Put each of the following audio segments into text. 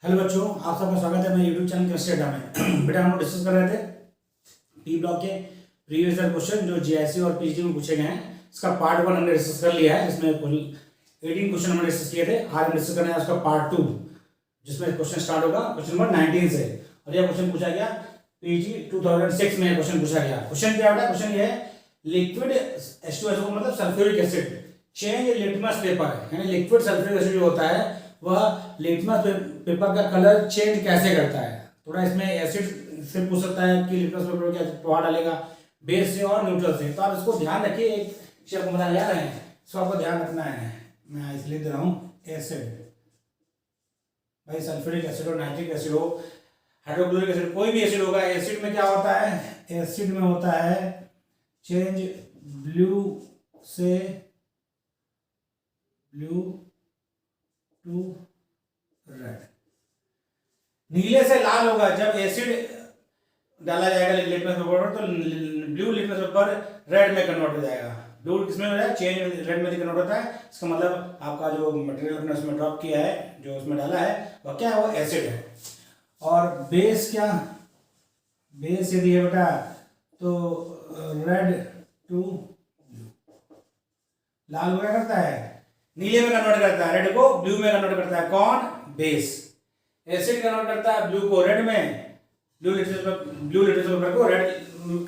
Hello बच्चों, आप सबका स्वागत है मेरे यूट्यूब चैनल केमिस्ट्री अड्डा में। बेटा हम लोग डिस्कस कर रहे थे टी ब्लॉक के प्रीवियस ईयर क्वेश्चन जो जीआईसी और पीएचडी में पूछे गए हैं। इसका पार्ट 1 हमने डिस्कस कर लिया है, जिसमें कुल 18 क्वेश्चन हमने डिस्कस किए थे। आज हम डिस्कस करना है उसका पार्ट 2, जिसमें क्वेश्चन स्टार्ट होगा क्वेश्चन नंबर 19 से। और यह क्वेश्चन पूछा गया पीजी 2006 में क्वेश्चन पूछा गया। क्वेश्चन क्या है? क्वेश्चन ये है लिक्विड H2SO मतलब sulphuric acid change litmus paper, यानी लिक्विड सल्फ्यूरिक एसिड जो होता है वह लिटमस पेपर का कलर चेंज कैसे करता है। थोड़ा इसमें एसिड से पूछ सकता है कि लिटमस पेपर क्या प्रभाव डालेगा, बेस से और न्यूट्रल से। तो आप इसको ध्यान रखिए, एक चीज आपको बताने जा रहे हैं, इसको आपको ध्यान रखना है। मैं इसलिए दे रहा हूँ एसिड, भाई सल्फ्यूरिक एसिड हो, नाइट्रिक एसिड हो, हाइड्रोक्लोरिक एसिड, कोई भी एसिड होगा। एसिड में क्या होता है? एसिड में होता है चेंज ब्लू से ब्लू टू रेड, नीले से लाल होगा। जब एसिड डाला जाएगा लिटमस पेपर पर तो ब्लू लिटमस पेपर रेड में कन्वर्ट हो जाएगा। ब्लू किसमें हो जाएगा? चेंज रेड में कन्वर्ट होता है। इसका मतलब आपका जो मटेरियल आपने उसमें ड्रॉप किया है, जो उसमें डाला है वह क्या है? वो एसिड है। और बेस क्या? बेस यदि है बेटा तो रेड टू ब्लू, लाल क्या करता है? नीले में कन्वर्ट करता है, रेड को ब्लू में कन्वर्ट करता है। कौन? बेस। एसिड कन्वर्ट करता है ब्लू को रेड में, ब्लू लिटमस पेपर को रेड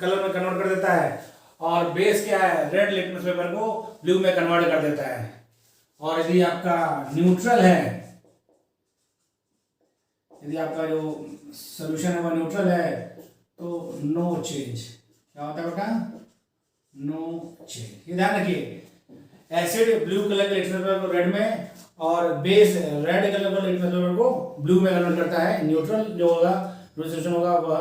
कलर में कन्वर्ट कर देता है। और बेस क्या है? रेड लिटमस पेपर को ब्लू में कन्वर्ट कर देता है। और यदि आपका न्यूट्रल है, यदि आपका जो सोल्यूशन है वह न्यूट्रल है तो नो चेंज। क्या होता है बेटा? No change. ये ध्यान रखिए, एसिड ब्लू कलर के लिटमस पेपर को रेड में और बेस रेड कलर के लिटमस पेपर को ब्लू में कन्वर्ट करता है। न्यूट्रल जो होगा, सोल्यूशन होगा, वह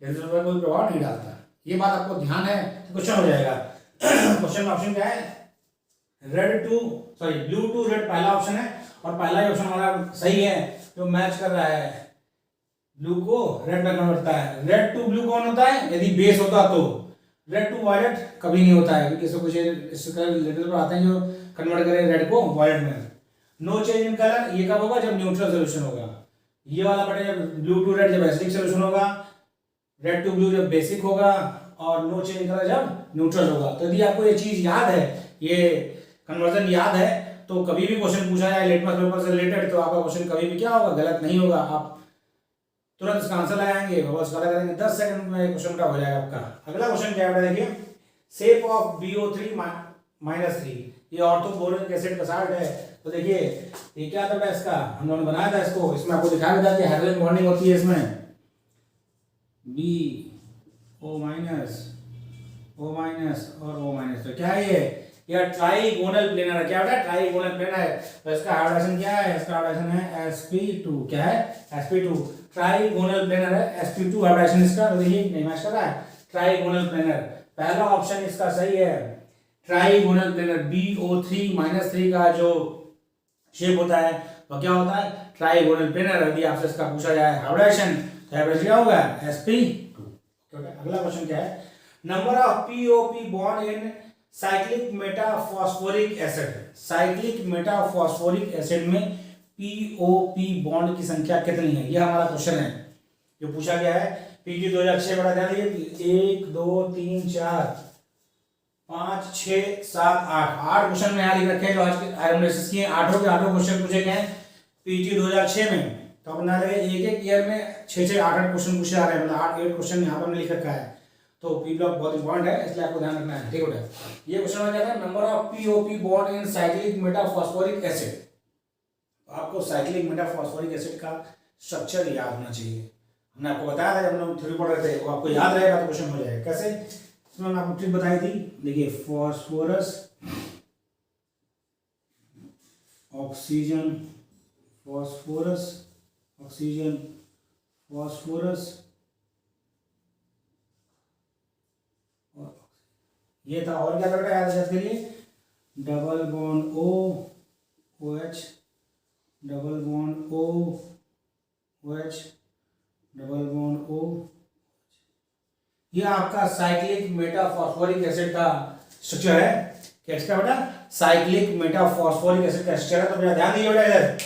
लिटमस पेपर को कोई प्रभाव नहीं डालता। ये बात आपको ध्यान है तो क्वेश्चन हो जाएगा। क्वेश्चन में ऑप्शन क्या है? ब्लू टू रेड पहला ऑप्शन है, और पहला ही ऑप्शन हमारा सही है जो मैच कर रहा है। ब्लू को रेड में कन्वर्ट करता है। रेड टू ब्लू कौन होता है? यदि बेस होता तो। रेड टू वायलेट कभी नहीं होता है, क्योंकि इसको कुछ लेटर पर आते हैं जो कन्वर्ट करें रेड को वायलेट में। नो चेंज इन कलर ये कब होगा? जब न्यूट्रल सोल्यूशन होगा। ये वाला बेटा जब ब्लू टू रेड जब एसिडिक सोल्यूशन होगा, रेड टू ब्लू जब बेसिक होगा, और नो चेंज इन कलर जब न्यूट्रल होगा। तो यदि आपको ये चीज याद है, ये कन्वर्जन याद है, तो कभी भी क्वेश्चन पूछा जाए लिटमस पेपर से रिलेटेड तो आपका क्वेश्चन कभी भी क्या होगा? गलत नहीं होगा। आप तुरंत इसका आंसर लगाएंगे, बस गलत करेंगे, 10 सेकंड में क्वेश्चन का हो जाएगा आपका। अगला क्वेश्चन क्या है देखिए, शेप ऑफ BO3 -3, ये ऑर्थोक्लोरिक एसिड का साल्ट है। तो देखिए ये क्या था इसका, हम लोगों ने बनाया था इसको, इसमें आपको दिखाया था कि हाइड्रोजन बॉन्डिंग होती है इसमें BO- O- और O-। तो क्या है ये ट्राइगोनल प्लेनर है। क्या है? ट्राइगोनल प्लेनर है। तो इसका हाइड्रोजन क्या है? इसका हाइड्रोजन है sp2। क्या है? sp2। ट्राइगोनल प्लेनर है, sp2 हाइड्रोजन इसका। तो देखिए नहीं मैच कर रहा है, ट्राइगोनल प्लेनर पहला ऑप्शन इसका सही है। ट्राइगोनल प्लेनर BO3 -3 का जो शेप होता है वो क्या होता है? Trigonal planar. यदि आपसे इसका पूछा जाए हाइड्रोजन तो हाइड्रोजन क्या होगा? sp2। अगला क्वेश्चन क्या है? Number of POP bond in cyclic metaphosphoric acid. Cyclic metaphosphoric acid में POP बॉन्ड की संख्या कितनी है? यह हमारा क्वेश्चन है जो पूछा गया है पीजी 2006 बड़ा ध्यान दीजिए। 1 2 3 4 5 6 7 8 क्वेश्चन में यहाँ लिख रखे हैं जो आज के हमने डिस्कस किए। आठों के आठों क्वेश्चन पूछे गए हैं पीजी 2006 में। तो अब ना लगे एक ईयर में 6 8 क्वेश्चन पूछे जा रहे हैं, मतलब 8 क्वेश्चन यहाँ पर हमने लिख रखा है। तो पी ब्लॉक बहुत इंपॉर्टेंट है, इसलिए आपको ध्यान रखना है। ठीक है, ये क्वेश्चन में क्या था? Number of POP bond in cyclic metaphosphoric acid. आपको साइक्लिक मेटाफॉस्फोरिक एसिड का स्ट्रक्चर याद होना चाहिए। हमने आपको बताया था जब हम थ्योरी पढ़ रहे थे, वो आपको याद रहेगा तो क्वेश्चन हो जाएगा। कैसे? इसमें मैंने आपको ट्रिक बताई थी। देखिए phosphorus, oxygen, phosphorus, oxygen, phosphorus, ये था। और क्या करता है याद रखने के लिए? Double bond OH, double bond OH, double bond O। ये आपका साइक्लिक मेटाफॉस्फोरिक एसिड का स्ट्रक्चर है। क्या इसका बेटा? साइक्लिक मेटाफॉस्फोरिक एसिड का स्ट्रक्चर है। तो ध्यान दीजिए बेटा, इधर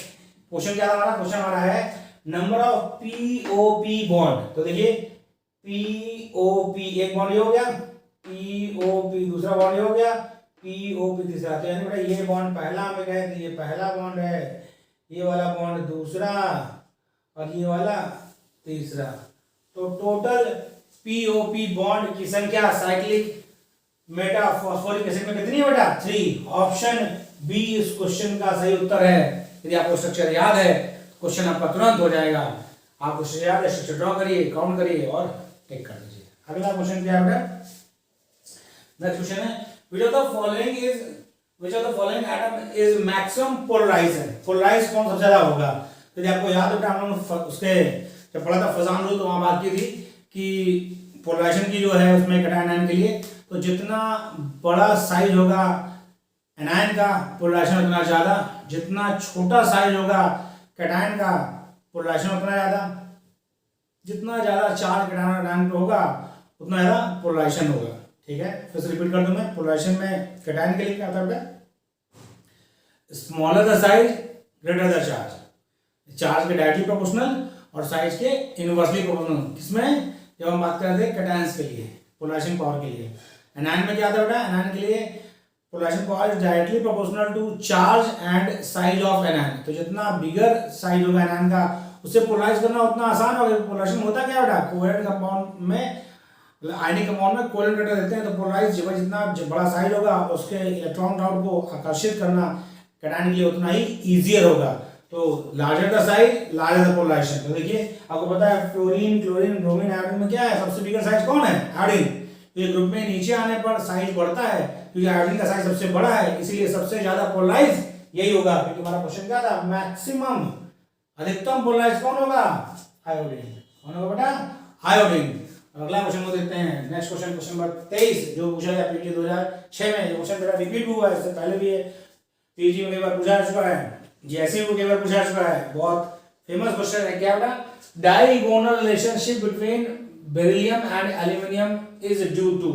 क्वेश्चन क्या हमारा? क्वेश्चन हमारा है नंबर ऑफ पीओपी बॉन्ड। तो देखिए पीओपी एक बॉन्ड ये हो गया, पीओपी दूसरा बॉन्ड ये हो गया, पीओपी तीसरा। तो यानी बेटा ये बॉन्ड पहला हमें कहे तो ये पहला बॉन्ड है, ये वाला बॉन्ड दूसरा और ये वाला तीसरा। तो टोटल पीओपी बॉन्ड की संख्या साइक्लिक मेटा फॉस्फोरिक एसिड में कितनी है बेटा? 3। ऑप्शन बी इस क्वेश्चन का सही उत्तर है। यदि आपको स्ट्रक्चर याद है क्वेश्चन आपका तुरंत हो जाएगा। आपको स्ट्रक्चर याद है, स्ट्रक्चर ड्रॉ करिए, काउंट करिए और टिक कर दीजिए। अगला क्वेश्चन क्या है बेटा? नेक्स्ट क्वेश्चन है which of the following atom is maximum polarization? Polarise कौन सबसे ज्यादा होगा? तो यदि आपको याद है बेटा हम लोग उसके जब पढ़ा था फजान रूल तो वहां बात की थी कि पोलराइजेशन की जो है उसमें कैटायन आयन के लिए तो जितना बड़ा साइज होगा एनायन का पोलराइजेशन उतना ज्यादा, जितना छोटा साइज होगा कैटायन का पोलराइजेशन उतना ज्यादा, जितना ज्यादा चार्ज कैटायन पे होगा उतना ज्यादा पोलराइजेशन होगा। ठीक है, फिर से रिपीट कर दूं मैं। पोलराइजेशन में कैटायन के लिए क्या होता है बेटा? Smaller the size greater the charge, charge के डायरेक्टली प्रोपोर्शनल और साइज के इनवर्सली प्रोपोर्शनल। किसमें? जब हम बात कर रहे थे कैटायंस के लिए, पोलराइजेशन पावर के लिए। एनायन में क्या आता है बेटा? एनायन के लिए polarisation power is directly proportional to charge and size of anion. तो जितना बिगर साइज होगा एनायन का उससे पोलराइज करना उतना आसान होगा। पोलराइजेशन होता क्या बेटा? कोवेलेंट कंपाउंड में, आयनिक कंपाउंड में कोवेलेंट एटम देते हैं तो पोलराइज जितना बड़ा साइज होगा उसके इलेक्ट्रॉन क्लाउड को आकर्षित करना कैटायन के लिए उतना ही इजियर होगा। तो larger the size larger the polarisation. तो देखिए आपको पता है फ्लोरीन, क्लोरीन, ब्रोमीन, आयोडीन में क्या है? सबसे बिगर साइज कौन है? आयोडीन। तो ये ग्रुप में नीचे आने पर साइज बढ़ता है क्योंकि आयोडीन का साइज सबसे बड़ा है, इसीलिए सबसे ज्यादा पोलराइज यही होगा। क्योंकि हमारा क्वेश्चन क्या था? मैक्सिमम, अधिकतम पोलराइज कौन होगा? आयोडीन। कौन होगा बेटा? आयोडीन। अगला क्वेश्चन को देखते हैं। नेक्स्ट क्वेश्चन, क्वेश्चन नंबर 23 जो पूछा गया पीटी 2006 में। ये क्वेश्चन बेटा रिपीट हुआ है, इससे पहले भी पीजी में कई बार पूछा जा चुका है, जैसे को कई बार पूछा जा चुका है। बहुत फेमस क्वेश्चन है। क्या बेटा? Diagonal relationship between beryllium and aluminium is due to.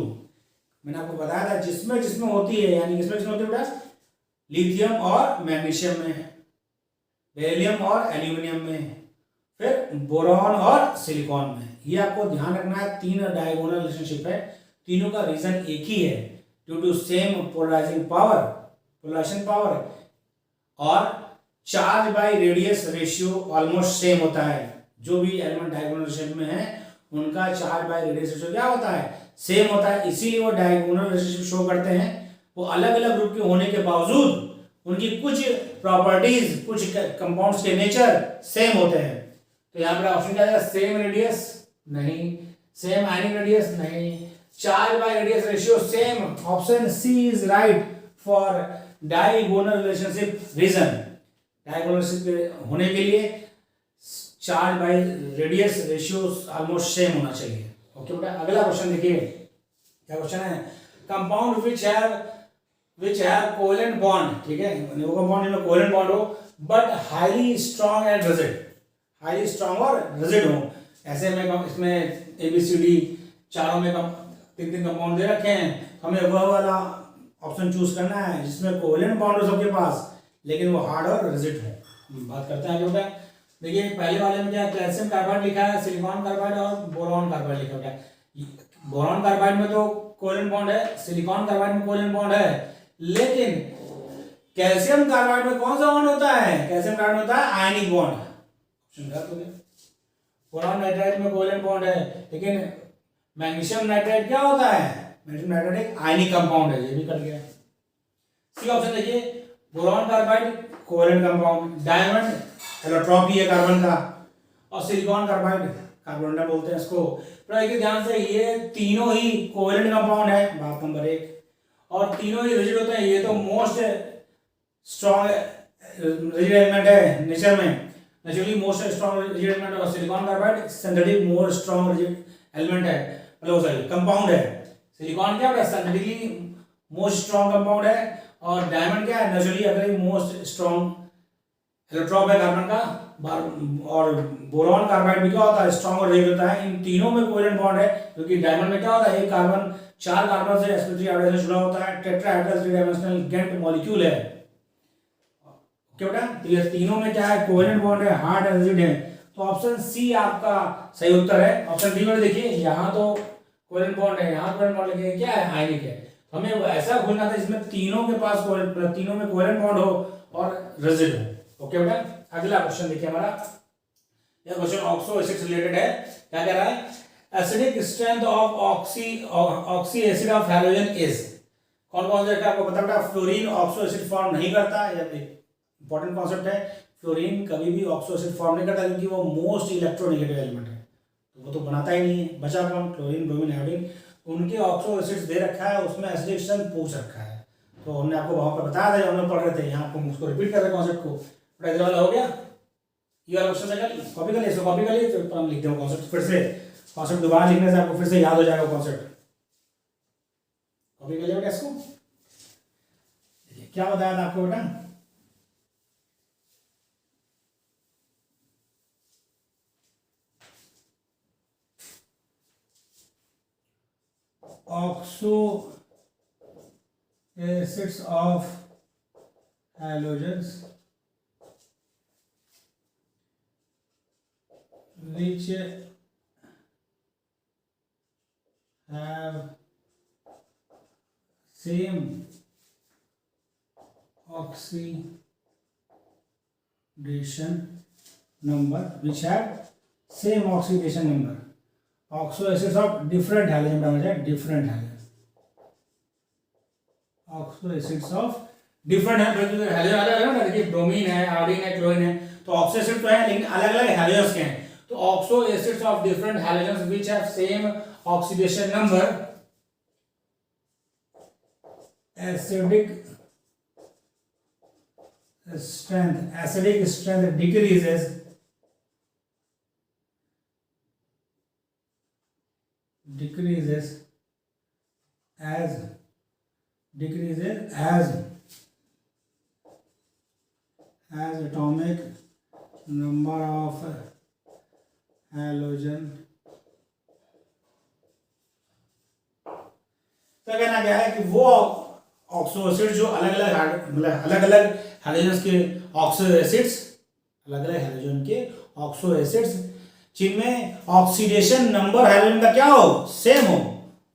मैंने आपको बताया था जिसमें जिसमें होती है, यानी किसमें किसमें होती है बेटा? लिथियम और मैग्नीशियम में, बेरिलियम और एल्यूमिनियम में, फिर बोरॉन और सिलिकॉन में। ये आपको ध्यान रखना है, तीन डायगोनल रिलेशनशिप है, तीनों का रीजन एक ही है, due to same polarising power, polarisation power, और charge by radius ratio almost same होता है। जो भी एलिमेंट डायगोनल रिलेशनशिप में है उनका चार्ज बाय रेडियस रेशियो क्या होता है? सेम होता है। इसीलिए वो डायगोनल रिलेशनशिप शो करते हैं। वो अलग अलग ग्रुप के होने के बावजूद उनकी कुछ प्रॉपर्टीज, कुछ कंपाउंड्स के नेचर सेम होते हैं। तो यहाँ पर ऑप्शन क्या आएगा? सेम रेडियस नहीं, सेम आयनिक रेडियस नहीं, charge by radius ratio same. Option C is right for diagonal relationship reason. Diagonal relationship होने के लिए charge by radius ratio almost same होना चाहिए। ओके बेटा, अगला क्वेश्चन देखिए क्या क्वेश्चन है? Compound which have covalent bond, ठीक है, वो कंपाउंड जिनमें कोवेलेंट बॉन्ड हो but highly strong and rigid, highly strong और रिजिड हो। ऐसे में इसमें ABCD चारों में तीन तीन कंपाउंड दे रखे हैं, हमें वह वाला ऑप्शन चूज करना है जिसमें कोवेलेंट बॉन्ड हो सबके पास लेकिन वो हार्ड और रिजिड हो। बात करते हैं आगे बेटा। देखिए पहले वाले में क्या कैल्शियम कार्बाइड लिखा है, सिलिकॉन कार्बाइड और बोरॉन कार्बाइड लिखा है। बोरॉन कार्बाइड में तो कोवेलेंट बॉन्ड है, सिलिकॉन कार्बाइड में कोवेलेंट बॉन्ड है, लेकिन कैल्शियम कार्बाइड में कौन सा बॉन्ड होता है? कैल्शियम कार्बाइड में होता है आयनिक बॉन्ड। ऑप्शन गलत हो गया। बोरॉन नाइट्राइड में कोवेलेंट बॉन्ड है, लेकिन मैग्नीशियम नाइट्राइड क्या होता है? मैग्नीशियम नाइट्राइड एक आयनिक कंपाउंड है, ये भी कट गया। सी ऑप्शन देखिए, boron carbide covalent compound, diamond allotropy है कार्बन का, और सिलिकॉन कार्बाइड कार्बन बोलते हैं इसको। तो देखिए ध्यान से, ये तीनों ही कोवेलेंट कंपाउंड है, बात नंबर 1, और तीनों ही रिजिड होते हैं। ये तो मोस्ट स्ट्रॉन्ग रिजिड एलिमेंट है नेचर में, naturally most strong rigid element, और silicon carbide synthetic most strong rigid element है, मतलब सॉरी कंपाउंड है। सिलिकॉन क्या है? सिंथेटिकली मोस्ट स्ट्रॉन्ग कंपाउंड है, और डायमंड क्या है? नेचुरली अगर मोस्ट स्ट्रॉन्ग एलोट्रॉप है कार्बन का, और बोरॉन कार्बाइड भी क्या होता है? स्ट्रॉन्ग और रिजिड होता है। इन तीनों में कोवेलेंट बॉन्ड है, क्योंकि डायमंड में क्या होता है? एक कार्बन 4 कार्बन से sp3 हाइड्रोजन से जुड़ा होता है, टेट्राहेड्रल 3 डायमेंशनल गेंट मॉलिक्यूल है। ओके बेटा, तो ये तीनों में क्या है? कोवेलेंट बॉन्ड है, हार्ड एंड रिजिड है। तो ऑप्शन सी आपका सही उत्तर है। ऑप्शन डी में देखिए यहाँ तो कोवेलेंट बॉन्ड है, यहाँ कोवेलेंट बॉन्ड लेके क्या है, आयनिक है। तो हमें ऐसा खोजना था जिसमें तीनों के पास तीनों में कोवेलेंट बॉन्ड हो और रिजिड हो। ओके बेटा, अगला क्वेश्चन देखिए हमारा, यह क्वेश्चन ऑक्सो एसिड से रिलेटेड है। क्या कह रहा है, acidic strength of oxy acid of halogen is. कौन कौन से आपको पता बेटा, फ्लोरीन ऑक्सो एसिड फॉर्म नहीं करता, यह इंपॉर्टेंट कॉन्सेप्ट है। फ्लोरीन कभी भी ऑक्सो एसिड फॉर्म नहीं करता क्योंकि वो मोस्ट इलेक्ट्रोनेगेटिव एलिमेंट है, तो वो तो बनाता ही नहीं है। बचा कौन, क्लोरीन, ब्रोमीन, आयोडीन, उनके ऑक्सो एसिड्स दे रखा है, उसमें एसिडिक स्ट्रेंथ पूछ रखा है। तो हमने आपको वहां पर बताया था, हमने पढ़ रहे थे, यहाँ आपको उसको रिपीट कर रहे कॉन्सेप्ट को। बड़ा इधर वाला हो गया, ये वाला क्वेश्चन कॉपी कर लिए, इसको कॉपी कर लिए, फिर हम लिखते हैं कॉन्सेप्ट। फिर से कॉन्सेप्ट दोबारा लिखने से आपको फिर से याद हो जाएगा कॉन्सेप्ट। कॉपी कर लिया बेटा इसको। क्या बताया था आपको बेटा, oxo acids of halogens which have same oxidation number, which have same oxidation number, oxo acids of different halogen, different halogen, oxo acids of different halogen अलग है ना, देखिए ब्रोमीन है, आयोडीन है, क्लोरीन है, तो ऑक्सो एसिड तो है लेकिन अलग अलग हैलोजेंस के हैं। तो oxo acids of different halogens which have same oxidation number, acidic strength decreases as atomic number of halogen। तो कहना क्या है कि वो ऑक्सो एसिड जो अलग अलग हैलोजेंस के ऑक्सो एसिड्स, अलग अलग हैलोजन के ऑक्सो एसिड्स जिनमें ऑक्सीडेशन नंबर हैलोजन का क्या हो, सेम हो,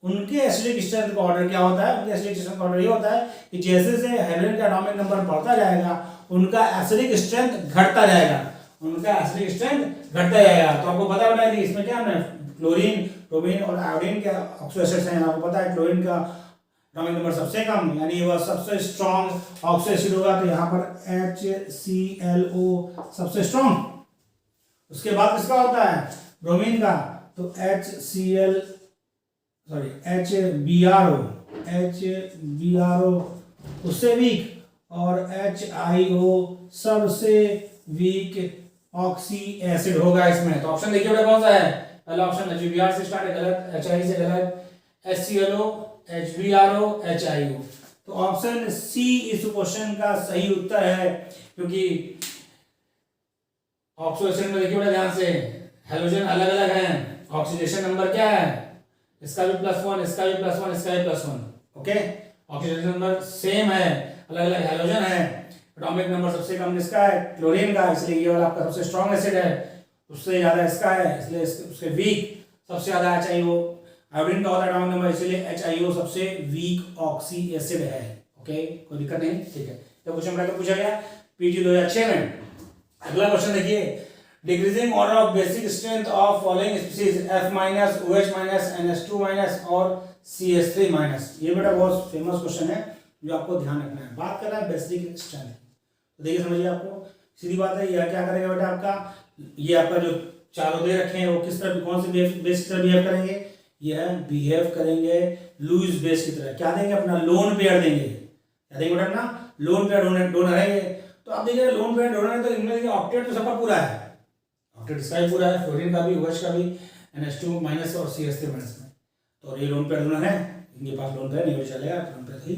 उनके एसिडिक स्ट्रेंथ का ऑर्डर क्या होता है, उनके एसिडिक स्ट्रेंथ का ऑर्डर ये होता है कि जैसे जैसे हैलोजन का एटॉमिक नंबर बढ़ता जाएगा उनका एसिडिक स्ट्रेंथ घटता जाएगा, उनका एसिडिक स्ट्रेंथ घटता जाएगा। तो आपको पता होना है कि इसमें क्या है, क्लोरीन, ब्रोमीन और आयोडीन के ऑक्सो एसिड्स हैं। आपको पता है क्लोरीन का एटॉमिक नंबर सबसे कम, यानी वह सबसे स्ट्रॉन्ग ऑक्सो एसिड होगा, तो यहाँ पर HClO सबसे स्ट्रॉन्ग। उसके बाद किसका होता है, ब्रोमीन का, तो HBRO उससे वीक, और HIO सबसे वीक ऑक्सी एसिड होगा इसमें। तो ऑप्शन देखिए बेटा कौन सा है, पहला ऑप्शन HBr से स्टार्ट है, गलत, HI से गलत, HClO, HBRO, HIO। तो ऑप्शन सी इस क्वेश्चन का सही उत्तर है, क्योंकि ऑक्सो एसिड में देखिए बेटा ध्यान से, हैलोजन अलग अलग हैं, ऑक्सीडेशन नंबर क्या है, इसका भी +1, इसका भी +1, इसका भी +1। ओके, ऑक्सीडेशन नंबर सेम है, अलग अलग हैलोजन है, एटॉमिक नंबर सबसे कम किसका है, क्लोरीन का, इसलिए ये वाला आपका सबसे स्ट्रॉन्ग एसिड है, उससे ज्यादा इसका है, इसलिए उसके वीक सबसे ज्यादा HIO। आयोडीन का होता है एटॉमिक नंबर, इसलिए HIO सबसे वीक ऑक्सी एसिड है। ओके, कोई दिक्कत नहीं, ठीक है। तो क्वेश्चन बड़ा पूछा गया PG 2006 में। अगला क्वेश्चन देखिए, decreasing order of basic strength of following species F-, OH-, NH2- और CH3-। ये बेटा बहुत फेमस क्वेश्चन है जो आपको ध्यान रखना है। बात कर रहा है बेसिक स्ट्रेंथ, तो देखिए समझिए, आपको सीधी बात है, यह क्या करेगा बेटा, आपका ये आपका जो चारों दे रखे हैं वो किस तरह, कौन से बेस की तरह बिहेव करेंगे, यह बिहेव करेंगे लुईस बेस की तरह। क्या देंगे, अपना लोन पेयर देंगे, क्या देंगे बेटा, अपना लोन पेयर डोनर है। तो आप देखिए लोन पेयर डोनर है, तो इनमें देखिए ऑक्टेट तो सबका पूरा है, ऑक्टेट इसका भी पूरा है, फ्लोरीन का भी, OH का भी, NH2- और CH3- में। तो ये लोन पेयर डोनर है, इनके पास लोन पेयर नहीं चलेगा, लोन पेयर सही।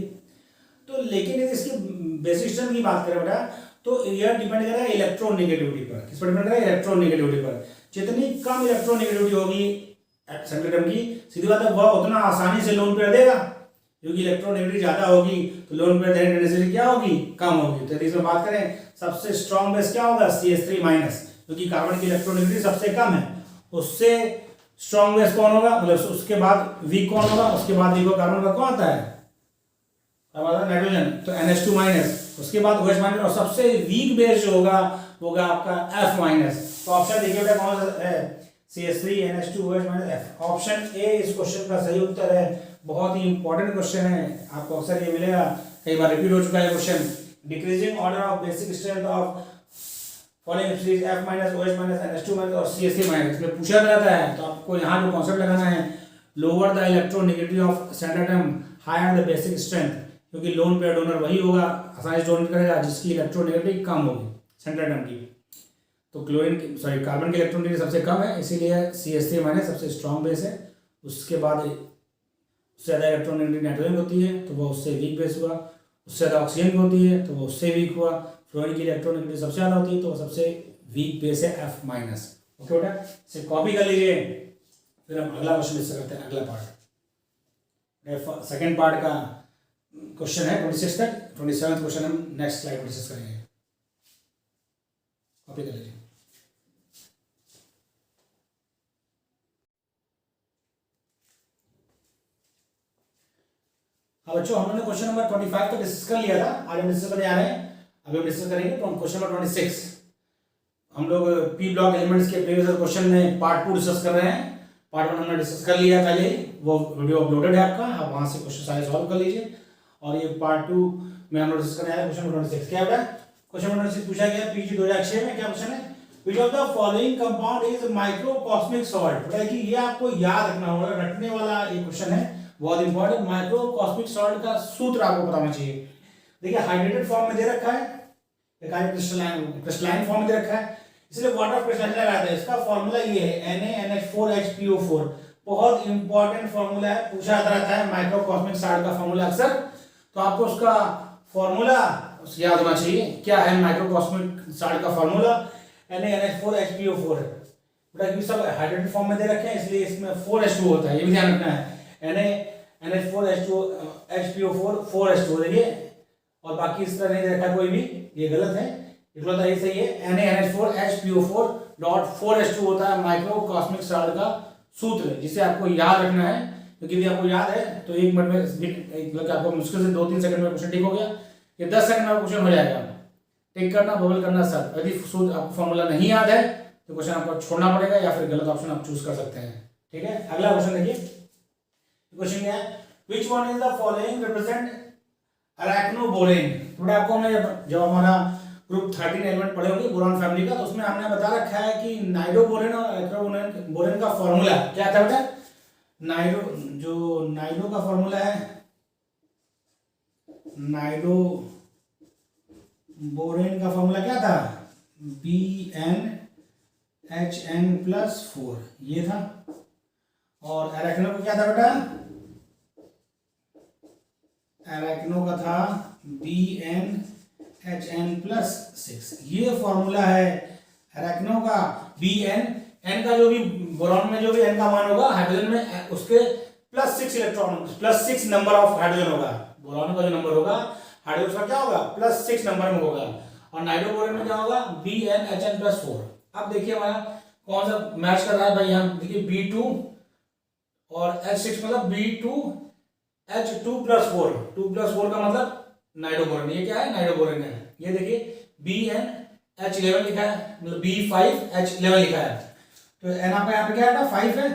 तो लेकिन यदि इसकी बेसिक स्ट्रेंथ की बात करें बेटा, तो यह डिपेंड करेगा इलेक्ट्रोनेगेटिविटी पर। किस पर डिपेंड करेगा, इलेक्ट्रोनेगेटिविटी पर। जितनी कम इलेक्ट्रोनेगेटिविटी होगी सेंट्रल एटम की, सीधी बात है, वह उतना आसानी से लोन पेयर देगा, क्योंकि इलेक्ट्रोनेगेटिविटी ज्यादा होगी तो लोन पेयर देने की डेंसिटी क्या होगी, कम होगी। तो इसमें बात करें सबसे स्ट्रॉन्ग बेस क्या होगा, CH3-, क्योंकि कार्बन की इलेक्ट्रोनेगेटिविटी सबसे कम है। उससे स्ट्रॉन्ग बेस कौन होगा, मतलब उसके बाद वीक कौन होगा, उसके बाद वीक कार्बन का कौन आता है, नाइट्रोजन, तो NH2 माइनस, उसके बाद OH माइनस, और सबसे वीक बेस जो होगा वो होगा आपका F माइनस। तो ऑप्शन देखिए बेटा कौन सा है, CH3 NH2 OH minus F। Option A इस क्वेश्चन का सही उत्तर है। बहुत ही इंपॉर्टेंट क्वेश्चन है, आपको अक्सर ये मिलेगा, कई बार रिपीट हो चुका है question. Decreasing order of basic strength of following series F minus OH minus NH2 minus और CH3 माइनस, इसमें पूछा जाता है। तो आपको यहाँ जो कॉन्सेप्ट लगाना है, lower the electronegativity of centre atom, higher the basic strength, क्योंकि लोन पेयर डोनर वही होगा, आसानी से डोनेट करेगा जिसकी इलेक्ट्रोनेगेटिविटी कम होगी सेंटर एटम की। तो क्लोरीन की सॉरी कार्बन की इलेक्ट्रोनेगेटिविटी सबसे कम है, इसीलिए CH3 माइनस सबसे स्ट्रॉन्ग बेस है। उसके बाद उससे ज़्यादा इलेक्ट्रोनेगेटिविटी नाइट्रोजन होती है तो वो उससे वीक बेस हुआ, उससे ज़्यादा ऑक्सीजन की होती है तो वो उससे वीक हुआ, फ्लोरीन की इलेक्ट्रोनेगेटिविटी सबसे ज़्यादा होती है तो वो सबसे वीक बेस है F माइनस। ओके बेटा, इसे कॉपी कर लीजिए, फिर हम अगला क्वेश्चन डिस्कस करते हैं। अगला पार्ट सेकेंड पार्ट का क्वेश्चन है 26 तक, 27 क्वेश्चन हम नेक्स्ट स्लाइड में डिस्कस करेंगे। कॉपी कर लीजिए। हाँ बच्चों, हम लोगों ने क्वेश्चन नंबर 25 तक डिस्कस कर लिया था, आज हम डिस्कस करने आ रहे हैं, अभी हम डिस्कस करेंगे क्वेश्चन नंबर 26। हम लोग पी ब्लॉक एलिमेंट्स के प्रीवियस क्वेश्चन में पार्ट 2 डिस्कस कर रहे हैं। पार्ट 1 हमने डिस्कस कर लिया पहले ही, वो वीडियो अपलोडेड है आपका, आप वहां से क्वेश्चन सारे सॉल्व कर लीजिए। और ये पार्ट 2 में हम लोग डिस्कस करने आ रहे हैं क्वेश्चन नंबर 26। क्या बेटा, क्वेश्चन नंबर 26 पूछा गया पीजी 2006 में। क्या क्वेश्चन है, which of the following compound is microcosmic salt. बेटा कि ये आपको याद रखना होगा, रटने वाला ये क्वेश्चन है, बहुत इंपॉर्टेंट। माइक्रोकॉस्मिक सॉल्ट का सूत्र आपको पता होना चाहिए। देखिए हाइड्रेटेड फॉर्म में दे रखा है, क्रिस्टलाइन फॉर्म में दे रखा है, इसलिए वाटर क्रिस्टलाइन लगाया है। इसका फार्मूला ये है NaNH4HPO4। बहुत इंपॉर्टेंट फार्मूला है, पूछा जाता रहता है माइक्रोकॉस्मिक सॉल्ट का फार्मूला अक्सर, तो आपको उसका फार्मूला याद होना चाहिए। क्या है माइक्रोकॉस्मिक सॉल्ट का फार्मूला, NaNH4HPO4 है। बेटा क्योंकि सब हाइड्रेटेड फॉर्म में दे रखे हैं इसलिए इसमें 4H2 होता है, ये भी ध्यान रखना है। NaNH4HPO4 4H2 देखिए, और बाकी इस तरह नहीं दे रखा कोई भी, ये गलत है, इतना ये सही है। NaNH4HPO4.4H2 होता है माइक्रोकॉस्मिक सॉल्ट का सूत्र, जिसे आपको याद रखना है। क्योंकि यदि आपको याद है तो 1 मिनट में, मतलब आपको मुश्किल से 2-3 सेकंड में क्वेश्चन ठीक हो गया, ये 10 सेकंड में क्वेश्चन हो जाएगा। टिक करना, बबल करना सब। यदि आपको फॉर्मूला नहीं याद है तो क्वेश्चन आपको छोड़ना पड़ेगा या फिर गलत ऑप्शन आप चूज कर सकते हैं। ठीक है, अगला क्वेश्चन देखिए। क्वेश्चन क्या है, which one is the following represent arachnoborane. थोड़ा आपको हमने जब हमारा ग्रुप 13 एलिमेंट पढ़े होंगे बोरॉन फैमिली का, तो उसमें हमने बता रखा है कि नाइडोबोरेन और अरेक्नोबोरेन का फॉर्मूला क्या था बेटा। नाइडो का फॉर्मूला है, नाइडोबोरेन का फॉर्मूला क्या था, BnHn+4 ये था। और अरेक्नो का क्या था बेटा, अरेक्नो का था BnHn+6, ये फॉर्मूला है अरेक्नो का। Bn का जो भी बोरॉन में जो भी n का मान होगा, हाइड्रोजन में उसके +6 इलेक्ट्रॉन, +6 नंबर ऑफ हाइड्रोजन होगा। बोरॉन का जो नंबर होगा हाइड्रोजन का क्या होगा, +6 नंबर में होगा। और नाइट्रोबोरेन में क्या होगा, BnHn+4। अब देखिए हमारा कौन सा मैच कर रहा है भाई, यहाँ देखिए B2 और H6 मतलब B2H2+4, 2+4 का मतलब नाइट्रोबोरेन। ये क्या है, नाइट्रोबोरेन है। ये देखिए BnH11 लिखा है, मतलब B5H11 लिखा है, तो n आपका यहाँ पे क्या है, 5 है,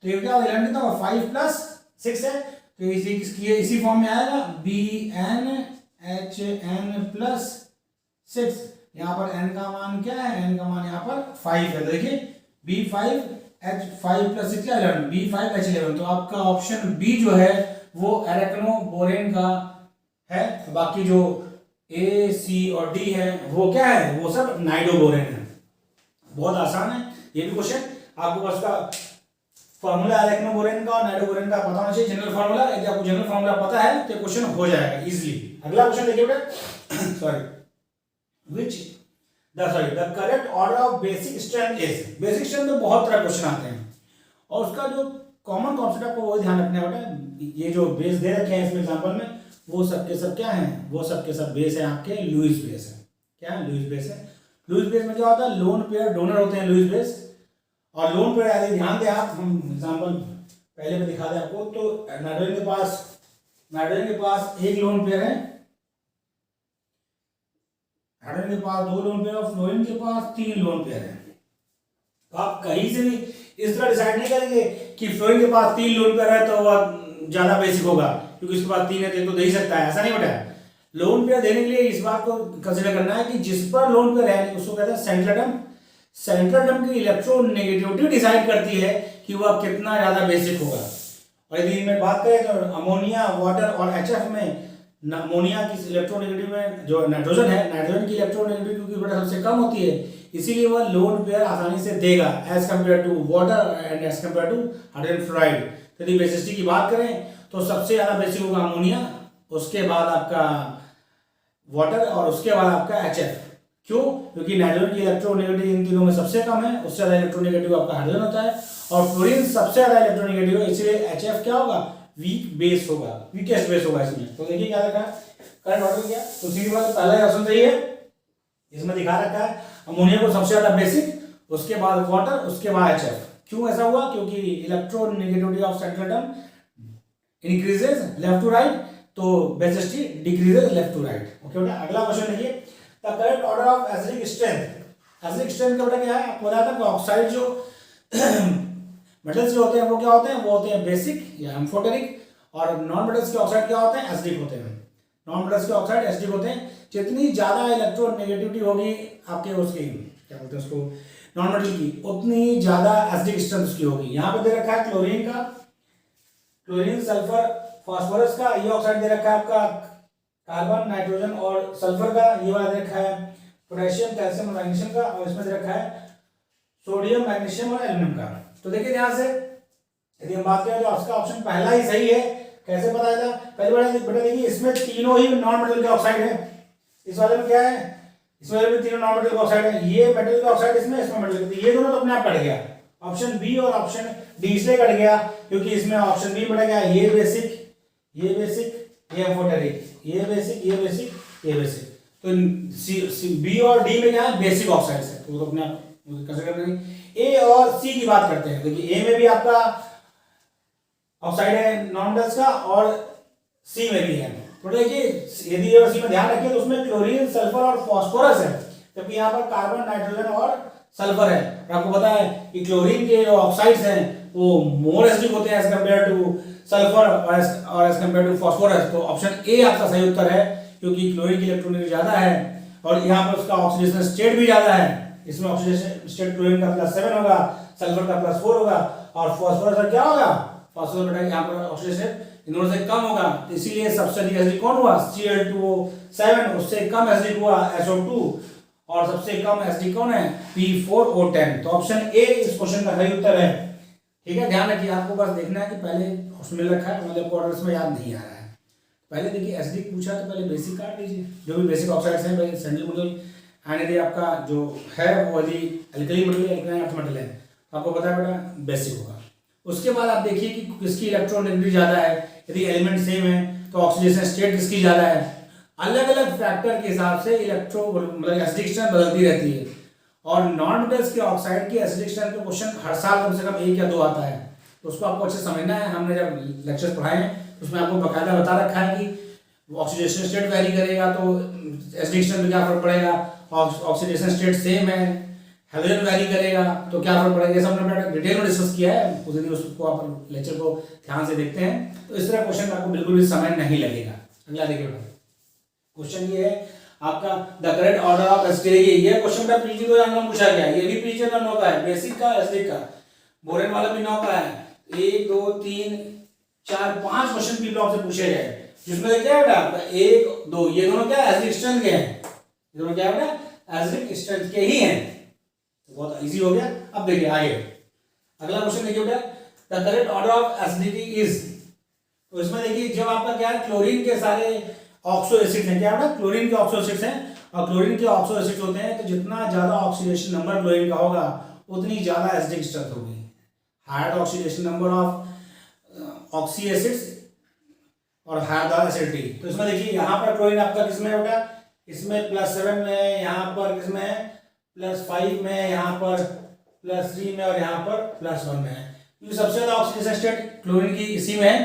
तो ये क्या होगा 11 कितना होगा, 5+6 है, तो इसी फॉर्म में आएगा BnHn+6। यहाँ पर n का मान क्या है, n का मान यहाँ पर 5 है, तो देखिए B5H5+6 क्या 11, B5H11। तो आपका ऑप्शन बी जो है वो अरेक्नोबोरेन का है। बाकी जो A, C और D है वो क्या है, वो सब नाइट्रोबोरेन है। बहुत आसान है ये भी क्वेश्चन, आपको बस का फॉर्मूला अरेक्नोबोरेन का और नाइट्रोबोरेन का पता होना चाहिए, जनरल फॉर्मूला। यदि आपको जनरल फॉर्मूला पता है तो क्वेश्चन हो जाएगा इजीली। अगला क्वेश्चन देखिए बेटा, sorry the correct order of basic strength is. Basic strength में बहुत तरह क्वेश्चन आते हैं और उसका जो कॉमन कॉन्सेप्ट आपको वो ध्यान रखना है बेटा। ये जो बेस दे रखे हैं इसमें एग्जांपल में, वो सब के सब क्या हैं, वो सब के सब बेस है आपके लुईस बेस है। क्या है, लुईस बेस है। लुईस बेस में क्या होता है, लोन पेयर डोनर होते हैं लुईस बेस। और लोन पेयर यदि ध्यान दें आप, हम एग्जांपल पहले में दिखा दें आपको, तो नाइट्रोजन के पास एक लोन पेयर है, हाइड्रोजन के पास 2 लोन पेयर और फ्लोरीन के पास 3 लोन पेयर है। तो आप कहीं से भी इस तरह डिसाइड नहीं करेंगे कि फ्लोरीन के पास 3 लोन पेयर है तो वह ज्यादा बेसिक होगा, क्योंकि उसके पास 3 है तो दे ही सकता है, ऐसा नहीं बेटा। लोन पेयर देने के लिए इस बात को कंसीडर करना है कि जिस पर लोन पेयर है उसको कहते हैं सेंट्रल एटम। सेंट्रल एटम की इलेक्ट्रोनेगेटिविटी डिसाइड करती है कि वह कितना ज्यादा बेसिक होगा। और यदि इनमें बात करें तो अमोनिया, वाटर और HF में अमोनिया की इलेक्ट्रोनेगेटिव में जो नाइट्रोजन है, नाइट्रोजन की इलेक्ट्रोनेगेटिव क्योंकि बड़ा सबसे कम होती है, इसीलिए वह लोन पेयर आसानी से देगा as compare to water and as compare to hydrogen fluoride. यदि बेसिसिटी की बात करें तो सबसे ज्यादा बेसिक होगा अमोनिया, उसके बाद आपका वाटर और उसके बाद आपका HF। क्यों? क्योंकि नाइट्रोजन की इलेक्ट्रोनेगेटिव इन तीनों में सबसे कम है, उससे ज्यादा इलेक्ट्रोनेगेटिव आपका हाइड्रोजन होता है, और फ्लोरीन सबसे ज्यादा इलेक्ट्रोनेगेटिव है, इसलिए HF क्या होगा, वीक बेस होगा, वीकेस्ट बेस होगा इसमें। तो देखिए क्या लिखा है, करंट ऑर्डर किया तो सीधी बात पहला ऑप्शन सही है। इसमें दिखा रखा है अमोनिया को सबसे ज्यादा बेसिक, उसके बाद वाटर, उसके बाद HF। क्यों ऐसा हुआ? क्योंकि electronegativity of central atom increases left to right, तो basicity decreases left to right. Okay बेटा, अगला क्वेश्चन देखिए, the correct order of acidic strength. Acidic strength का बेटा क्या है, आपको बताया था कि ऑक्साइड जो मेटल्स जो होते हैं वो क्या होते हैं, वो होते हैं बेसिक या एम्फोटेरिक, और नॉन मेटल्स के ऑक्साइड क्या होते हैं, एसिडिक होते हैं। नॉन मेटल्स के ऑक्साइड एसिडिक होते हैं। जितनी ज्यादा इलेक्ट्रोनेगेटिविटी होगी आपके उसकी, क्या बोलते हैं उसको, नॉन मेटल की, उतनी ज्यादा एसिडिक स्ट्रेंथ उसकी होगी। यहाँ पे दे रखा है क्लोरीन का, क्लोरीन, सल्फर, फास्फोरस का, ये ऑक्साइड दे रखा है आपका कार्बन, नाइट्रोजन और सल्फर का, ये वाला दे रखा है पोटेशियम, कैल्शियम और मैग्नीशियम का, और इसमें दे रखा है सोडियम, मैग्नीशियम और एल्यूमिनियम का। तो देखिए ध्यान से, यदि हम बात करें तो आपका ऑप्शन पहला ही सही है। कैसे पता था? पहले बेटा देखिए इसमें तीनों ही नॉन मेटल के ऑक्साइड है। इस वाले में क्या है, इस वाले में तीनों नॉन मेटल के ऑक्साइड है, ये मेटल के ऑक्साइड इसमें मेटल के, ये दोनों तो अपने आप कट गया। ऑप्शन बी और ऑप्शन डी इसलिए कट गया क्योंकि इसमें ऑप्शन बी बढ़ गया, ये बेसिक, ये बेसिक, ये एम्फोटेरिक, ये बेसिक, ये बेसिक, ये बेसिक। तो बी और डी में क्या है, बेसिक ऑक्साइड्स है, तो अपने आप कंसीडर करेंगे। ए और सी की बात करते हैं। देखिए ए में भी आपका ऑक्साइड है नॉन मेटल्स का, और सी में भी है। तो देखिए यदि ए और सी में ध्यान रखिए तो उसमें क्लोरीन, सल्फर और फास्फोरस है, जबकि यहाँ पर कार्बन, नाइट्रोजन और सल्फर है। और आपको पता है कि क्लोरीन के जो ऑक्साइड्स हैं वो मोर एसिडिक होते हैं एज कंपेयर टू सल्फर और एज कंपेयर टू फास्फोरस। तो ऑप्शन ए आपका सही उत्तर है, क्योंकि क्लोरीन की इलेक्ट्रॉनिक ज्यादा है और यहाँ पर उसका ऑक्सीडेशन स्टेट भी ज्यादा है। इसमें ऑक्सीडेशन स्टेट क्लोरीन का +7 होगा, सल्फर का +4 होगा, और फास्फोरस का क्या होगा, फास्फोरस बेटा यहाँ पर ऑक्सीडेशन इन दोनों से कम होगा। तो इसीलिए सबसे अधिक एसिडिक कौन हुआ, Cl2O7, उससे कम एसिडिक हुआ SO2, और सबसे कम एसिडिक कौन है, P4O10। तो ऑप्शन ए इस क्वेश्चन का सही उत्तर है। ठीक है, ध्यान रखिए, आपको बस देखना है कि पहले ऑप्शन मिल रखा है, मतलब ऑर्डर में याद नहीं आ रहा है। पहले देखिए एसिडिक पूछा तो पहले बेसिक काट लीजिए, जो भी बेसिक ऑक्साइड्स हैं पहले सेंट्रल मॉडल, एंड यदि आपका जो है वो यदि एल्कली मॉडल है, एल्कलाइन अर्थ मॉडल है, आपको पता है बेटा बेसिक होगा। उसके बाद आप देखिए कि किसकी इलेक्ट्रॉनेगेटिविटी ज़्यादा है। यदि एलिमेंट सेम है तो ऑक्सीडेशन स्टेट किसकी ज़्यादा है। अलग अलग फैक्टर के हिसाब से मतलब एसिडिक स्ट्रेंथ बदलती रहती है। और नॉन मेटल्स के ऑक्साइड की एसिडिक स्ट्रेंथ का क्वेश्चन हर साल कम से कम 1 या 2 आता है, तो उसको आपको अच्छे समझना है। हमने जब लेक्चर्स पढ़ाए हैं उसमें आपको बकायदा बता रखा है कि ऑक्सीडेशन स्टेट वेरी करेगा तो एसिडिक स्ट्रेंथ में क्या फर्क पड़ेगा, ऑक्सीडेशन स्टेट सेम है, हाइड्रोजन वैरी करेगा तो क्या फर्क पड़ेगा, ये सब हमने डिटेल में डिस्कस किया है। उस दिन उसको आप लेक्चर को ध्यान से देखते हैं तो इस तरह क्वेश्चन आपको बिल्कुल भी समय नहीं लगेगा। अगला देखिए क्वेश्चन ये है आपका, the correct order of acidic. ये क्वेश्चन का पीजी 2 एग्जाम में पूछा गया, ये भी पीजी 9 का है, बेसिक का, एसिडिक का। बोरेन वाला भी 9 का है। 1 2 3 4 5 क्वेश्चन पी ब्लॉक से पूछे गए, जिसमें क्या है बेटा 1 2 ये दोनों क्या एसिडिक स्ट्रेंथ के हैं, ये दोनों क्या है बेटा एसिडिक स्ट्रेंथ के ही हैं। बहुत इजी हो गया। अब देखिए आगे अगला क्वेश्चन देखिए बेटा, the correct order of acidity is. तो इसमें देखिए जब आपका क्या है, क्लोरीन के सारे ऑक्सो एसिड्स हैं, क्या बेटा क्लोरीन के ऑक्सो एसिड्स हैं, और क्लोरीन के ऑक्सो एसिड्स होते हैं, तो जितना ज्यादा ऑक्सीडेशन नंबर क्लोरीन का होगा उतनी ज्यादा एसिडिक स्ट्रेंथ होगी। Higher oxidation number of oxy acids और हायर द एसिडिटी। तो इसमें देखिए यहाँ पर क्लोरीन आपका किसमें है बेटा, इसमें +7 में, यहाँ पर किसमें है +5 में, यहाँ पर +3 में और यहाँ पर +1 में है। क्योंकि सबसे ज्यादा ऑक्सीडेशन स्टेट क्लोरीन की इसी में है,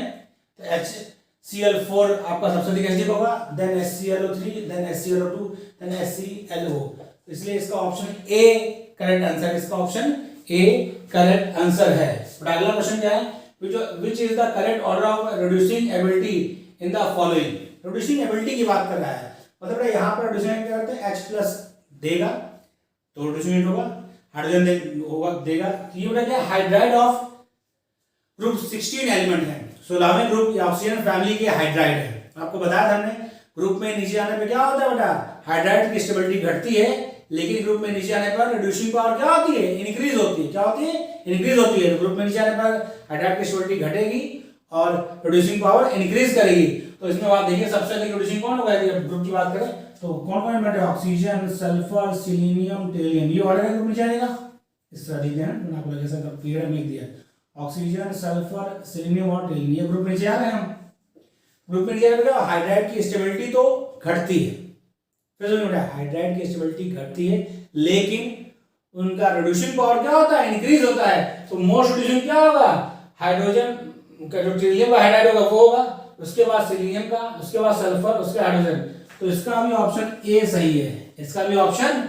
तो HCl4 आपका सबसे अधिक एसिडिक होगा, then HClO3, then HClO2, then HClO। इसलिए इसका ऑप्शन ए करेक्ट आंसर, इसका ऑप्शन ए करेक्ट आंसर है। बट अगला क्वेश्चन क्या है, which is the correct order of reducing ability in the following. Reducing ability की बात कर रहा है, मतलब यहाँ पर रिड्यूसिंग क्या करते हैं, H+ देगा तो रिड्यूसिंग होगा, हाइड्रोजन होगा देगा, ये बेटा क्या हाइड्राइड ऑफ ग्रुप 16 एलिमेंट है, 16वें ग्रुप या ऑक्सीजन फैमिली के हाइड्राइड है। आपको बताया था हमने ग्रुप में नीचे आने पे क्या होता है बेटा, हाइड्राइड की स्टेबिलिटी घटती है, लेकिन ग्रुप में नीचे आने पर रिड्यूसिंग पावर क्या होती है, इंक्रीज होती है। क्या होती है, इंक्रीज होती है। ग्रुप में नीचे आने पर हाइड्राइड की स्टेबिलिटी घटेगी और रिड्यूसिंग पावर इंक्रीज करेगी। तो इसमें बात देखिए सबसे अधिक रिड्यूसिंग कौन होगा, यदि ग्रुप की बात करें तो कौन कौन एलिमेंट है, ऑक्सीजन, सल्फर, सिलीनियम, टेलियम, ये ऑर्डर ग्रुप में जाएगा। इस तरह लिख दिया ना, मैंने आपको जैसा क्लियर लिख दिया, ऑक्सीजन, सल्फर, सिलीनियम और टेलियम, ये ग्रुप में नीचे आ रहे हैं। हम ग्रुप में नीचे आ रहे हैं, हाइड्राइड की स्टेबिलिटी तो घटती है, फिर सुनिए बेटा हाइड्राइड की स्टेबिलिटी घटती है, लेकिन उनका रिड्यूसिंग पावर क्या होता है, इंक्रीज होता है। तो मोस्ट रिड्यूसिंग क्या होगा, हाइड्रोजन का जो टेलियम का हाइड्राइड होगा वो होगा, उसके बाद सिलीनियम का, उसके बाद सल्फर, उसके हाइड्रोजन। तो इसका भी ऑप्शन ए सही है, इसका भी ऑप्शन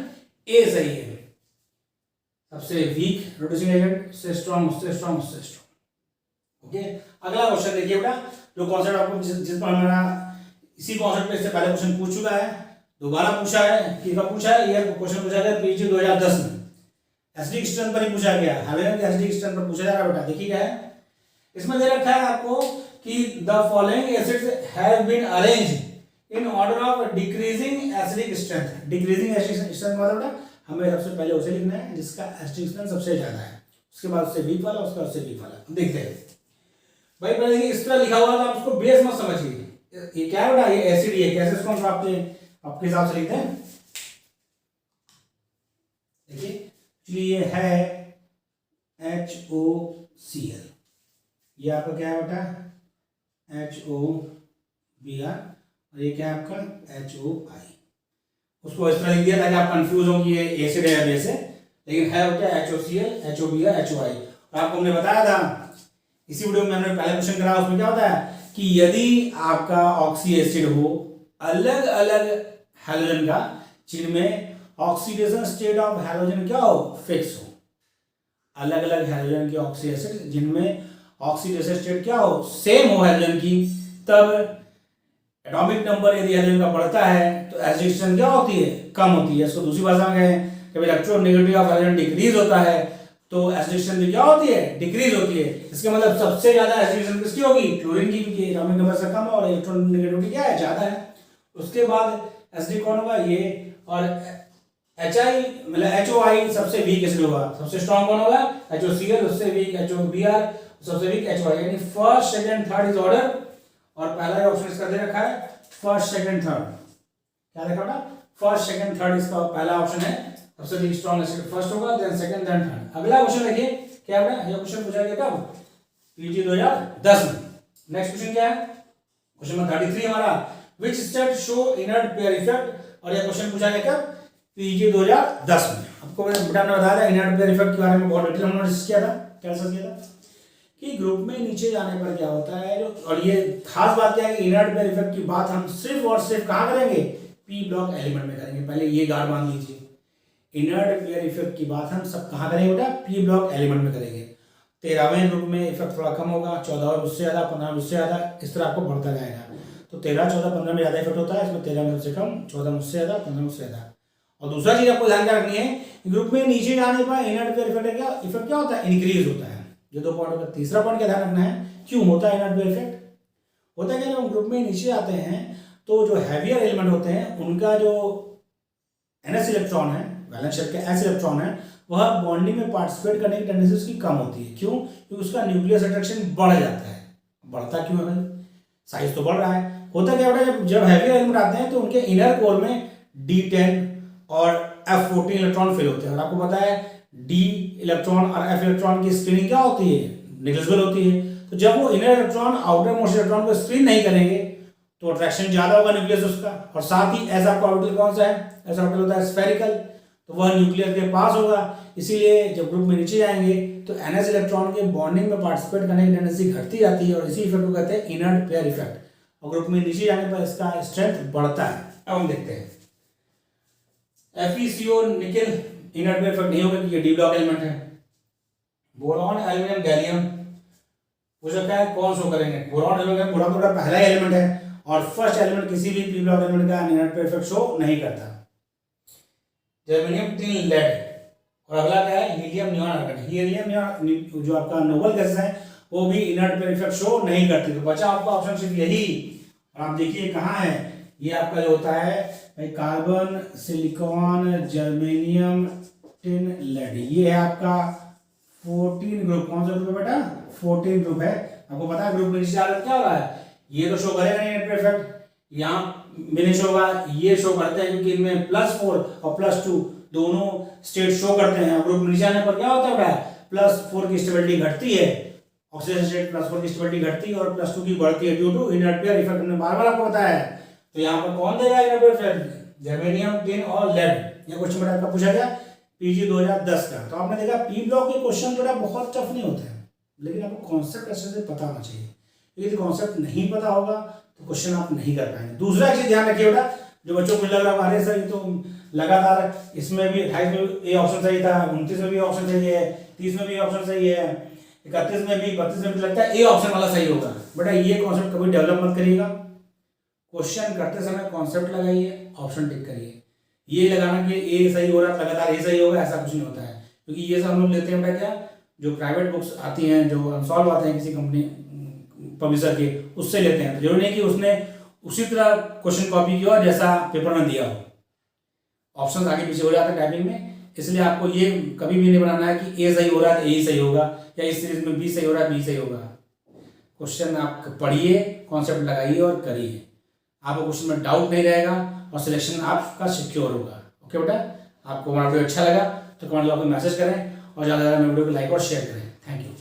ए सही है। सबसे वीक रिड्यूसिंग एजेंट, उससे स्ट्रॉन्ग, उससे स्ट्रॉन्ग, उससे स्ट्रॉन्ग। ओके, अगला क्वेश्चन देखिए बेटा, जो कॉन्सेप्ट आपको जिस पर हमारा इसी कॉन्सेप्ट पे इससे पहले क्वेश्चन पूछ चुका है, दोबारा पूछा है कि कब पूछा है, ये क्वेश्चन पूछा गया पीजी 2010 में, एसिडिक स्ट्रेंथ पर ही पूछा गया, हाइड्रोजन के एसिडिक स्ट्रेंथ पर पूछा जा रहा है बेटा। देखिए क्या है इसमें दे रखा है आपको कि the following acids have been arranged in order of decreasing acidic strength. Decreasing acidic strength मतलब हमें सबसे पहले उसे लिखना है जिसका एसिडिक स्ट्रेंथ सबसे ज्यादा है, उसके बाद उससे वीक वाला, उसके बाद उससे वीक वाला। देखते हैं भाई, पहले इस तरह लिखा हुआ था, आप उसको बेस मत समझिए, ये क्या है बेटा, ये एसिड, ये कैसे इसको हम आपके हिसाब से लिखते हैं। देखिए ये है HOCl, ये आपका क्या है बेटा HOBr, और ये क्या है आपका HOI। उसको इस तरह लिख दिया ताकि आप कंफ्यूज हो कि ये एसिड है या बेस है, लेकिन है क्या HOCl, HOBr, HOI। और आपको हमने बताया था इसी वीडियो में, हमने पहले क्वेश्चन करा, उसमें क्या होता है कि यदि आपका ऑक्सी एसिड हो अलग अलग हैलोजन का, जिनमें ऑक्सीडेशन स्टेट ऑफ हैलोजन क्या हो, फिक्स हो, अलग अलग हैलोजन के ऑक्सी एसिड जिनमें ऑक्सीडेशन स्टेट क्या हो, सेम हो हैलोजन की, तब एटॉमिक नंबर यदि हैलोजन का बढ़ता है तो एसिडिक स्ट्रेंथ क्या होती है, कम होती है। इसको दूसरी भाषा में कहें, जब इलेक्ट्रोनेगेटिविटी ऑफ हैलोजन डिक्रीज होता है तो एसिडिक स्ट्रेंथ क्या होती है, डिक्रीज होती है। इसका मतलब सबसे ज्यादा एसिडिक स्ट्रेंथ किसकी होगी, क्लोरीन की, क्योंकि एटॉमिक नंबर से कम है और इलेक्ट्रोनेगेटिविटी क्या है, ज्यादा है। उसके बाद एसिडिक कौन होगा, ये, और HI मतलब HOI सबसे वीक एसिड होगा, सबसे स्ट्रॉन्ग कौन होगा, HOCl, उससे वीक HOBr, सबसे वीक HOI। यानी first second third is order, और पहला ऑप्शन इसका दे रखा है फर्स्ट सेकंड थर्ड, क्या देखा बेटा, फर्स्ट सेकंड थर्ड इसका पहला ऑप्शन है, सबसे वीक स्ट्रॉन्ग एसिड फर्स्ट होगा, देन सेकंड, देन थर्ड। अगला क्वेश्चन देखिए क्या है, ये क्वेश्चन पूछा गया कब, पीजी 2010 में। नेक्स्ट क्वेश्चन क्या है, क्वेश्चन नंबर 33 हमारा, which state show inert pair effect, और ये क्वेश्चन पूछा गया कब, पीजी 2010 में। आपको बेटा ने बताया था इनर्ट पेयर इफेक्ट के बारे में बहुत डिटेल हमने डिस्कस किया था, क्या डिस्कस किया था कि ग्रुप में नीचे जाने पर क्या होता है, और ये खास बात क्या है कि इनर्ट पेयर इफेक्ट की बात हम सिर्फ और सिर्फ कहां करेंगे, पी ब्लॉक एलिमेंट में करेंगे। पहले ये गार्ड बांध लीजिए, इनर्ट पेयर इफेक्ट की बात हम सब कहां करेंगे बेटा, पी ब्लॉक एलिमेंट में करेंगे। 13वें ग्रुप में इफेक्ट थोड़ा कम होगा, 14वें उससे ज्यादा, 15वें उससे ज्यादा, इस तरह आपको बढ़ता जाएगा। तो 13, 14, 15 में ज्यादा इफेक्ट होता है, इसमें 13 में सबसे कम, 14 में उससे ज्यादा, 15 में उससे ज्यादा। और दूसरा चीज आपको ध्यान क्या रखनी है, ग्रुप में नीचे जाने पर इनर्ट पेयर इफेक्ट क्या होता है, इंक्रीज होता है। ये दो पॉइंट होगा। तीसरा पॉइंट क्या ध्यान रखना है, क्यों होता है इनर्ट पेयर इफेक्ट, होता है क्या, जब हम ग्रुप में नीचे आते हैं तो जो हैवियर एलिमेंट होते हैं उनका जो NS इलेक्ट्रॉन है, वैलेंस शेल के S इलेक्ट्रॉन है, वह बॉन्डिंग में पार्टिसिपेट करने की टेंडेंसी उसकी कम होती है। क्यों, क्योंकि उसका न्यूक्लियस अट्रैक्शन बढ़ जाता है। बढ़ता क्यों है भाई, साइज तो बढ़ रहा है। होता क्या बेटा, जब हैवियर एलिमेंट आते हैं तो उनके इनर कोर में D10 और F14 इलेक्ट्रॉन फिल होते हैं, और आपको पता है D इलेक्ट्रॉन और F इलेक्ट्रॉन की स्क्रीनिंग क्या होती है, नेग्लिजिबल होती है। तो जब वो inner electron outer most electron को स्क्रीन नहीं करेंगे तो अट्रैक्शन ज्यादा होगा न्यूक्लियस उसका, और साथ ही एस ऑर्बिटल कौन सा है, एस ऑर्बिटल होता है स्फेरिकल, तो वह न्यूक्लियस के पास होगा। इसीलिए जब ग्रुप में नीचे जाएंगे तो NH इलेक्ट्रॉन के बॉन्डिंग में पार्टिसिपेट करने की टेंडेंसी घटती जाती है और इसी इफेक्ट को कहते हैं इनर्ट पेयर इफेक्ट। और ग्रुप में नीचे जाने पर इसका स्ट्रेंथ बढ़ता है। अब हम देखते हैं FeCO nickel inert pair effect नहीं होगा क्योंकि ये डी ब्लॉक एलिमेंट है। बोरॉन एल्यूमिनियम गैलियम पूछा क्या है कौन शो करेंगे। बोरॉन एल्यूमिनियम बोरॉन तो पहला एलिमेंट है और फर्स्ट एलिमेंट किसी भी पी ब्लॉक एलिमेंट का इनर्ट पेयर इफेक्ट शो नहीं करता। जर्मेनियम टिन लेड और अगला क्या है helium neon argon. Helium neon जो आपका नोबल गैसेस है वो भी इनर्ट पेयर इफेक्ट शो नहीं करती। तो बचा आपका ऑप्शन सिर्फ यही। और आप देखिए कहाँ है ये आपका जो होता है भाई carbon silicon germanium tin lead. ये है आपका 14 ग्रुप। कौन सा ग्रुप है बेटा 14 ग्रुप है। आपको पता है ग्रुप में नीचे क्या हो रहा है ये तो शो करेगा नहीं इनर्ट पेयर इफेक्ट। यहाँ भी शो होगा ये शो करते हैं क्योंकि इनमें +4 और +2 दोनों स्टेट शो करते हैं। ग्रुप में नीचे आने पर क्या होता है +4 की स्टेबिलिटी घटती है। ऑक्सीजन स्टेट +4 की स्टेबिलिटी घटती है और +2 की बढ़ती है due to inert pair effect. हमने बार-बार आपको बताया है। तो यहाँ पर कौन देगा inert pair effect germanium tin और लेड। ये क्वेश्चन बेटा आपका पूछा गया PG 2010 का। तो आपने देखा पी ब्लॉक के क्वेश्चन बेटा बहुत टफ नहीं होते हैं लेकिन आपको कॉन्सेप्ट अच्छे से पता होना चाहिए। यदि कॉन्सेप्ट नहीं पता होगा तो क्वेश्चन आप नहीं कर पाएंगे। दूसरा एक चीज ध्यान रखिए बेटा जो बच्चों को लग रहा है अरे सर ये तो लगातार इसमें भी 28 में ये ऑप्शन सही था 29 में भी ऑप्शन सही है 30 में भी ऑप्शन सही है 31 में भी 32 में भी लगता है ए ऑप्शन वाला सही होगा। बेटा ये कॉन्सेप्ट कभी डेवलप मत करिएगा। क्वेश्चन करते समय कॉन्सेप्ट लगाइए ऑप्शन टिक करिए। ये लगाना कि ए सही हो रहा है लगातार ए सही होगा ऐसा कुछ नहीं होता है क्योंकि ये सब हम लोग लेते हैं बेटा क्या जो प्राइवेट बुक्स आती हैं जो अनसॉल्व आते हैं किसी कंपनी पब्लिशर के उससे लेते हैं। जरूरी नहीं कि उसने उसी तरह क्वेश्चन कॉपी किया जैसा पेपर में दिया हो। ऑप्शन आगे पीछे हो जाता है टाइपिंग में। इसलिए आपको ये कभी भी नहीं बनाना है कि ए सही हो रहा है तो ए सही होगा या इस सीरीज में बी सही हो रहा है बी सही होगा। क्वेश्चन आप पढ़िए कॉन्सेप्ट लगाइए और करिए। आपको क्वेश्चन में डाउट नहीं रहेगा और सिलेक्शन आपका सिक्योर होगा। ओके बेटा आपको हमारा वीडियो अच्छा लगा तो कमेंट बॉक्स में मैसेज करें और ज़्यादा से ज़्यादा मेरे वीडियो को लाइक और शेयर करें। Thank you.